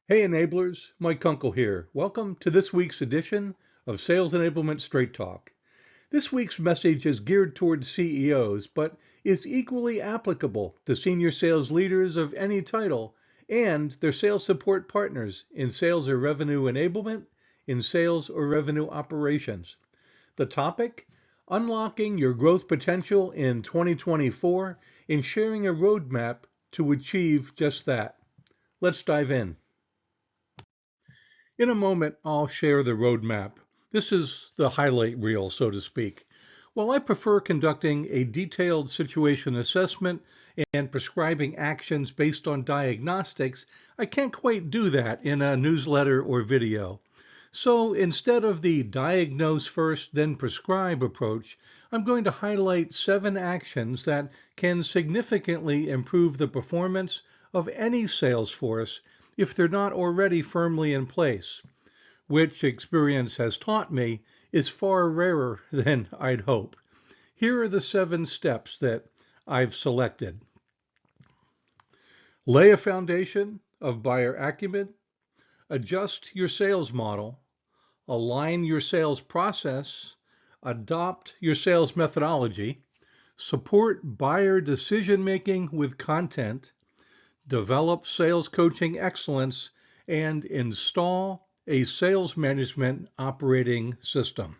Hey enablers, Mike Kunkle here. Welcome to this week's edition of Sales Enablement Straight Talk. This week's message is geared towards CEOs, but is equally applicable to senior sales leaders of any title and their sales support partners in sales or revenue enablement, in sales or revenue operations. The topic, unlocking your growth potential in 2024 and sharing a roadmap to achieve just that. Let's dive in. In a moment, I'll share the roadmap. This is the highlight reel, so to speak. While I prefer conducting a detailed situation assessment and prescribing actions based on diagnostics, I can't quite do that in a newsletter or video. So instead of the diagnose first, then prescribe approach, I'm going to highlight 7 actions that can significantly improve the performance of any sales force if they're not already firmly in place, which experience has taught me is far rarer than I'd hope. Here are the 7 steps that I've selected. Lay a foundation of buyer acumen, adjust your sales model, align your sales process, adopt your sales methodology, support buyer decision-making with content, develop sales coaching excellence, and install a sales management operating system.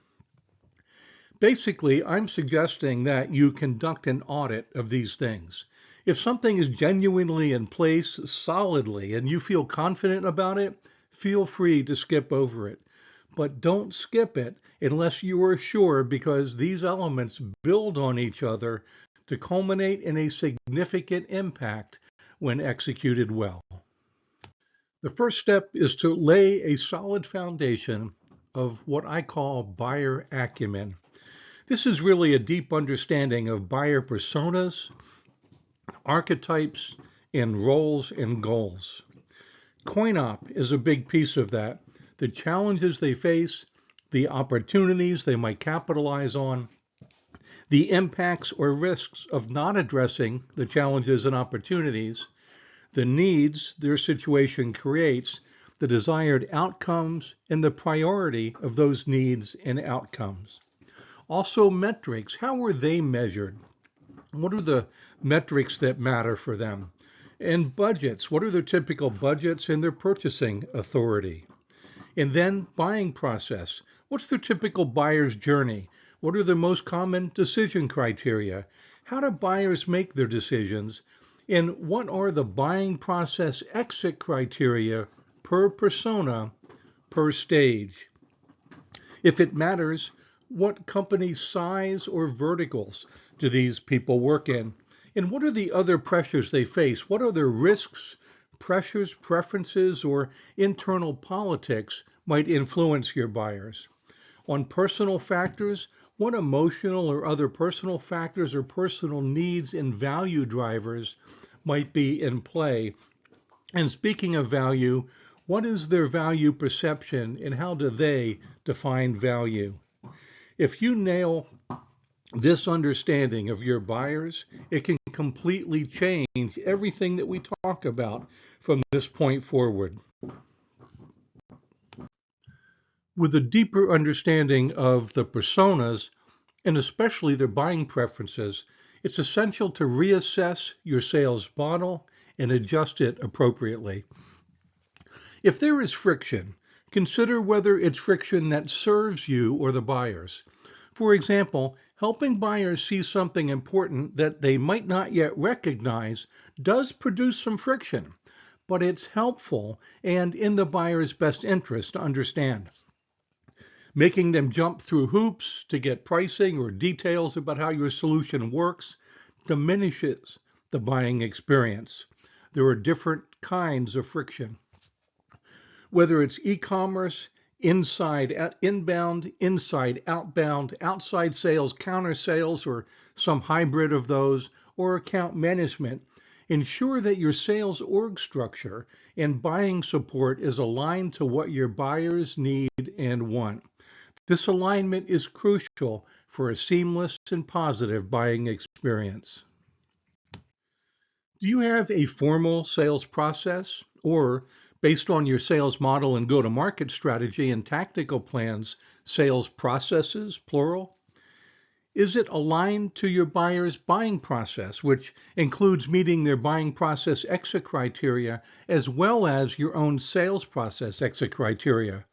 Basically, I'm suggesting that you conduct an audit of these things. If something is genuinely in place solidly and you feel confident about it, feel free to skip over it. But don't skip it unless you are sure, because these elements build on each other to culminate in a significant impact when executed well. The first step is to lay a solid foundation of what I call buyer acumen. This is really a deep understanding of buyer personas, archetypes, and roles and goals. CoinOp is a big piece of that. The challenges they face, the opportunities they might capitalize on, the impacts or risks of not addressing the challenges and opportunities, the needs their situation creates, the desired outcomes, and the priority of those needs and outcomes. Also metrics, how are they measured? What are the metrics that matter for them? And budgets, what are their typical budgets and their purchasing authority? And then buying process, what's their typical buyer's journey? What are the most common decision criteria? How do buyers make their decisions? And what are the buying process exit criteria per persona, per stage? If it matters, what company size or verticals do these people work in? And what are the other pressures they face? What are their risks, pressures, preferences, or internal politics might influence your buyers? On personal factors, what emotional or other personal factors or personal needs and value drivers might be in play? And speaking of value, what is their value perception and how do they define value? If you nail this understanding of your buyers, it can completely change everything that we talk about from this point forward. With a deeper understanding of the personas, and especially their buying preferences, it's essential to reassess your sales model and adjust it appropriately. If there is friction, consider whether it's friction that serves you or the buyers. For example, helping buyers see something important that they might not yet recognize does produce some friction, but it's helpful and in the buyer's best interest to understand. Making them jump through hoops to get pricing or details about how your solution works diminishes the buying experience. There are different kinds of friction. Whether it's e-commerce, inbound, inside outbound, outside sales, counter sales, or some hybrid of those, or account management, ensure that your sales org structure and buying support is aligned to what your buyers need and want. This alignment is crucial for a seamless and positive buying experience. Do you have a formal sales process? Or Based on your sales model and go-to-market strategy and tactical plans, sales processes, plural, is it aligned to your buyer's buying process, which includes meeting their buying process exit criteria as well as your own sales process exit criteria?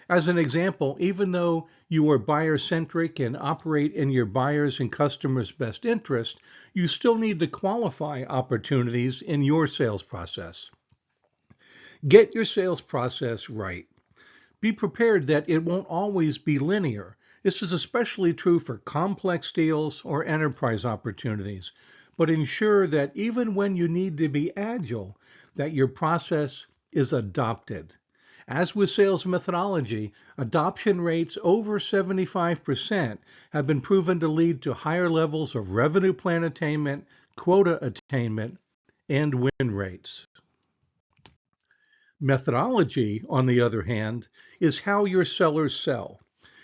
As an example, even though you are buyer-centric and operate in your buyers' and customers' best interest, you still need to qualify opportunities in your sales process. Get your sales process right. Be prepared that it won't always be linear. This is especially true for complex deals or enterprise opportunities. But ensure that even when you need to be agile, that your process is adopted. As with sales methodology, adoption rates over 75% have been proven to lead to higher levels of revenue plan attainment, quota attainment, and win rates. Methodology, on the other hand, is how your sellers sell.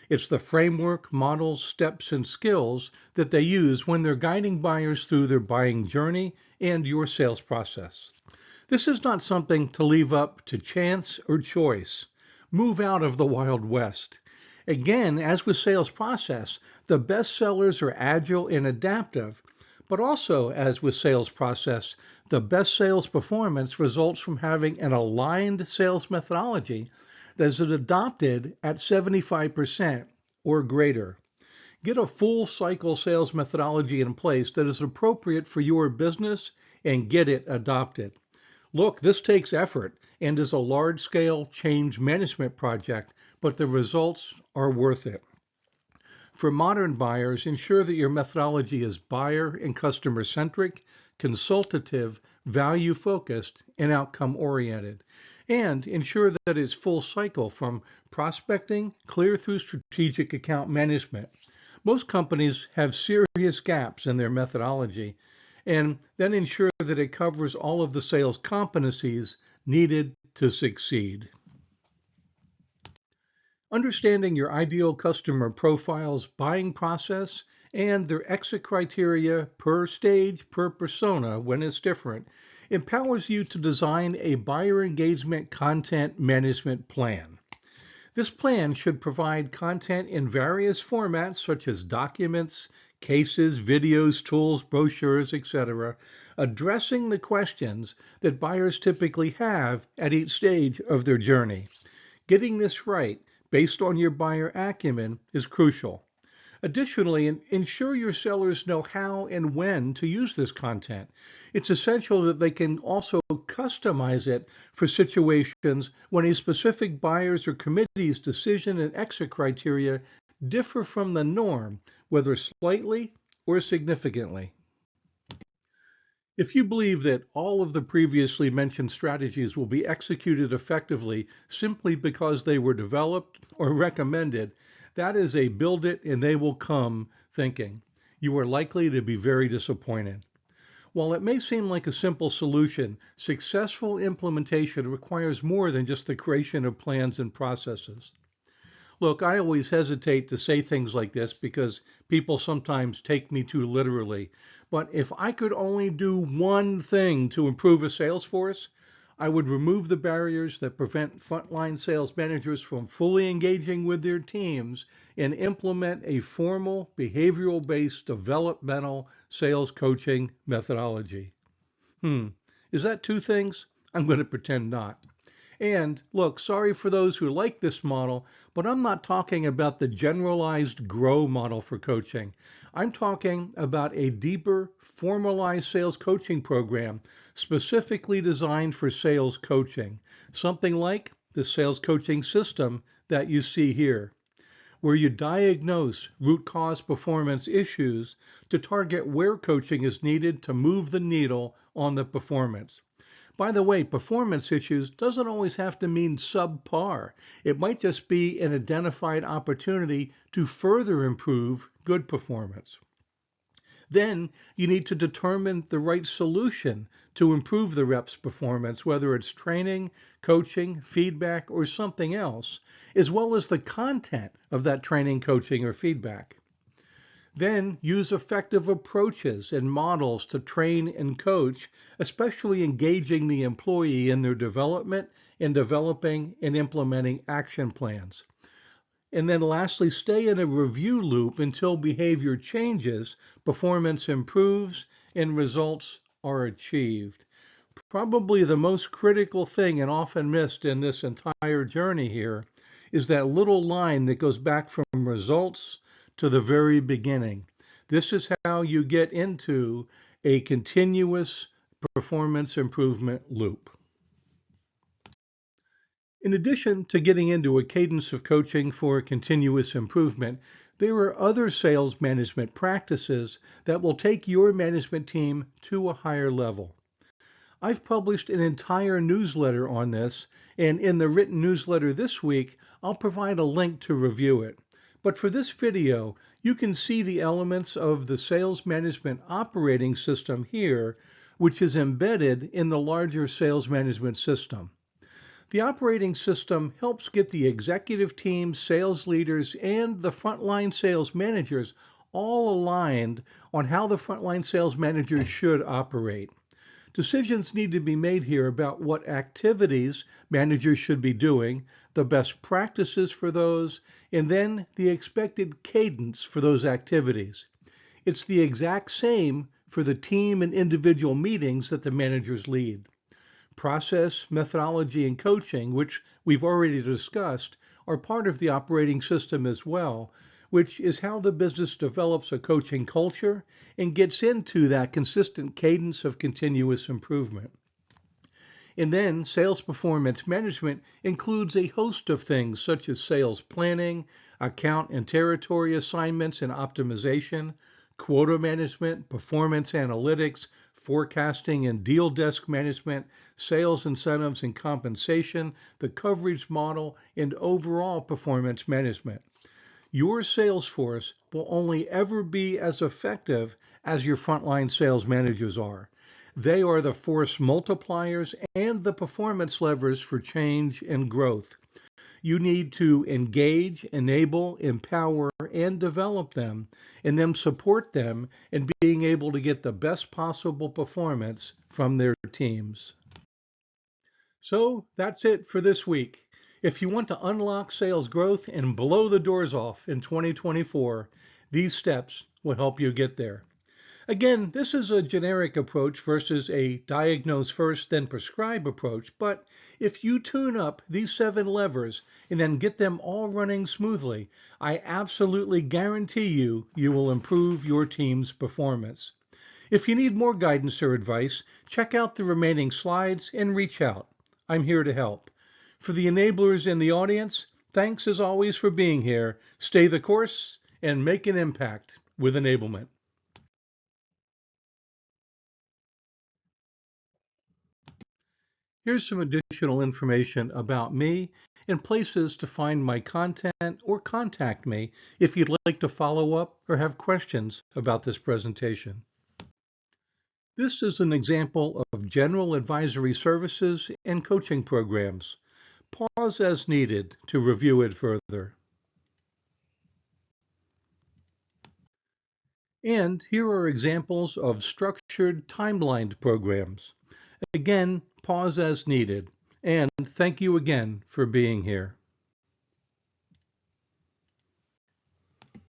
It's the framework, models, steps, and skills that they use when they're guiding buyers through their buying journey and your sales process. This is not something to leave up to chance or choice. Move out of the Wild West. Again, as with sales process, the best sellers are agile and adaptive, but also, as with sales process, the best sales performance results from having an aligned sales methodology that is adopted at 75% or greater. Get a full cycle sales methodology in place that is appropriate for your business and get it adopted. Look, this takes effort and is a large-scale change management project, but the results are worth it. For modern buyers, ensure that your methodology is buyer and customer-centric, consultative, value-focused, and outcome-oriented. And ensure that it's full cycle from prospecting clear through strategic account management. Most companies have serious gaps in their methodology, and then ensure that it covers all of the sales competencies needed to succeed. Understanding your ideal customer profile's buying process and their exit criteria per stage, per persona when it's different, empowers you to design a buyer engagement content management plan. This plan should provide content in various formats such as documents, cases, videos, tools, brochures, etc., addressing the questions that buyers typically have at each stage of their journey. Getting this right, based on your buyer acumen, is crucial. Additionally, ensure your sellers know how and when to use this content. It's essential that they can also customize it for situations when a specific buyer's or committee's decision and exit criteria differ from the norm, whether slightly or significantly. If you believe that all of the previously mentioned strategies will be executed effectively simply because they were developed or recommended, that is a build it and they will come thinking. You are likely to be very disappointed. While it may seem like a simple solution, successful implementation requires more than just the creation of plans and processes. Look, I always hesitate to say things like this because people sometimes take me too literally. But if I could only do one thing to improve a sales force, I would remove the barriers that prevent frontline sales managers from fully engaging with their teams and implement a formal, behavioral-based developmental sales coaching methodology. Is that two things? I'm going to pretend not. And look, sorry for those who like this model, but I'm not talking about the generalized grow model for coaching. I'm talking about a deeper, formalized sales coaching program specifically designed for sales coaching, something like the sales coaching system that you see here, where you diagnose root cause performance issues to target where coaching is needed to move the needle on the performance. By the way, performance issues doesn't always have to mean subpar. It might just be an identified opportunity to further improve good performance. Then you need to determine the right solution to improve the rep's performance, whether it's training, coaching, feedback, or something else, as well as the content of that training, coaching, or feedback. Then use effective approaches and models to train and coach, especially engaging the employee in their development and developing and implementing action plans. And then lastly, stay in a review loop until behavior changes, performance improves, and results are achieved. Probably the most critical thing and often missed in this entire journey here is that little line that goes back from results to the very beginning. This is how you get into a continuous performance improvement loop. In addition to getting into a cadence of coaching for continuous improvement, there are other sales management practices that will take your management team to a higher level. I've published an entire newsletter on this, and in the written newsletter this week, I'll provide a link to review it. But for this video, you can see the elements of the sales management operating system here, which is embedded in the larger sales management system. The operating system helps get the executive team, sales leaders, and the frontline sales managers all aligned on how the frontline sales managers should operate. Decisions need to be made here about what activities managers should be doing, the best practices for those, and then the expected cadence for those activities. It's the exact same for the team and individual meetings that the managers lead. Process, methodology, and coaching, which we've already discussed, are part of the operating system as well, which is how the business develops a coaching culture and gets into that consistent cadence of continuous improvement. And then sales performance management includes a host of things such as sales planning, account and territory assignments and optimization, quota management, performance analytics, forecasting and deal desk management, sales incentives and compensation, the coverage model, and overall performance management. Your sales force will only ever be as effective as your frontline sales managers are. They are the force multipliers and the performance levers for change and growth. You need to engage, enable, empower, and develop them, and then support them in being able to get the best possible performance from their teams. So that's it for this week. If you want to unlock sales growth and blow the doors off in 2024, these steps will help you get there. Again, this is a generic approach versus a diagnose first, then prescribe approach, but if you tune up these 7 levers and then get them all running smoothly, I absolutely guarantee you will improve your team's performance. If you need more guidance or advice, check out the remaining slides and reach out. I'm here to help. For the enablers in the audience, thanks as always for being here. Stay the course and make an impact with enablement. Here's some additional information about me and places to find my content or contact me if you'd like to follow up or have questions about this presentation. This is an example of general advisory services and coaching programs. Pause as needed to review it further. And here are examples of structured timelined programs. Again, pause as needed. And thank you again for being here.